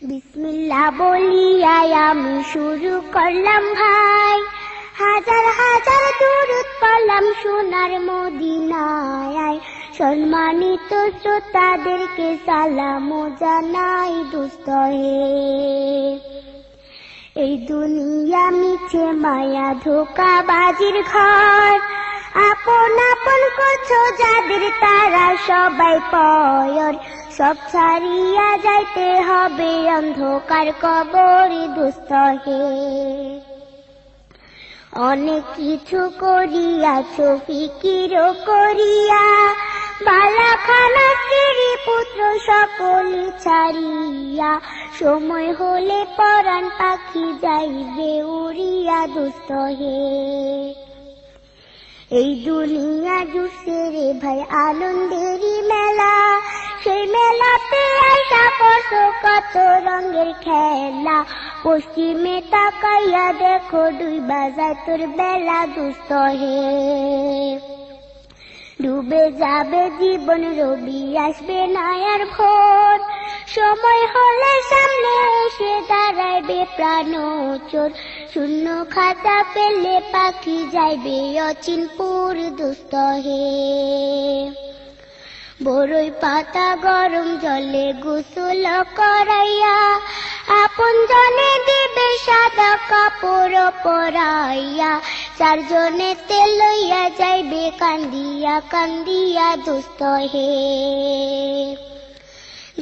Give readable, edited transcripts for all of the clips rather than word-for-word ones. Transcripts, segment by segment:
বিসমিল্লাহ বলিয়াই আমি শুরু করলাম ভাই, হাজার হাজার দুরূদ পড়লাম সোনার মদিনায়। সম্মানিত শ্রোতাদেরকে সালাম জানাই দোস্ত হে। এই দুনিয়া মিছে মায়া ধোঁকাবাজির ঘর, আপন আপন করছো যাদের তারা সবাই পয়র। সব ছাড়িয়া যাইতে হবে অন্ধকার কবরে দোস্ত হে। অনেক কিছু করিয়াছো ফিকির করিয়া, বালাখানা স্ত্রী পুত্র সকলে ছাড়িয়া। সময় হলে পরাণ পাখি যাইবে উড়িয়া দোস্ত হে। এই দুনিয়া জুড়ছে রে ভাই আনন্দেরই মেলা, সেই মেলাতে আশা করছো কত রঙের খেলা। পশ্চিমে তাকাইয়া দেখো ডুইবা যায় তোর বেলা দোস্ত হে। ডুবে যাবে জীবন রবি আসবে না আর ভোর, সময় হলে সামনে এসে দাঁড়াইবে প্রাণচোর। শূন্য খাতা পেলে পাখি যাইবে অচিনপুর দোস্ত হে। বড়ই পাতা গরম জলে গোসল করাইয়া, আপন জনে দিবে সাদা কাপড় পরাইয়া। চারজনে তেল লইয়া যাইবে কান্দিয়া কান্দিয়া দোস্ত হে।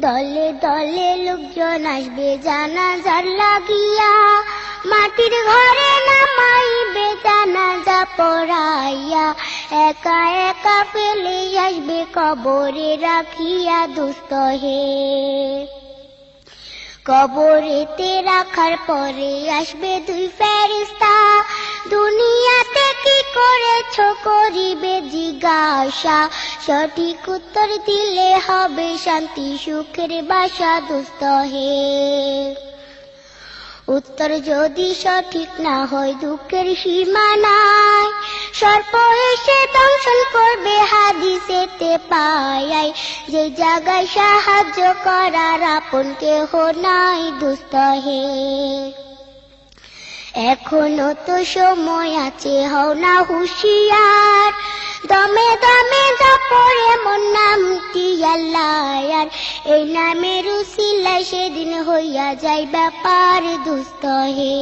দলে দলে লোকজন আসবে জানাজার লাগিয়া, মাটির ঘরে নামাইবে জানাজা পড়াইয়া। একা একা ফেলে আসবে কবরে রাখিয়া দোস্ত হে। কবরেতে রাখার পরে আসবে দুই ফেরেশতা, দুনিয়াতে কি করেছো করিবে জিজ্ঞাসা। সঠিক উত্তর দিলে হবে শান্তি সুখের বাসা দোস্ত হে। উত্তর যদি সঠিক না হয় দুঃখের সীমা নাই, সর্প এসে দংশন করবে হাদিসেতে পাই। যে জায়গায় সাহায্য করার আপন কেহ নাই দোস্ত হে। এখনো তো সময় আছে, হও না হুঁশিয়ার, দমে দমে জপরে এমন নামটি আল্লাহ। এই নামের উসিলায় সেদিন হইয়া যায় ব্যাপার দোস্ত হে।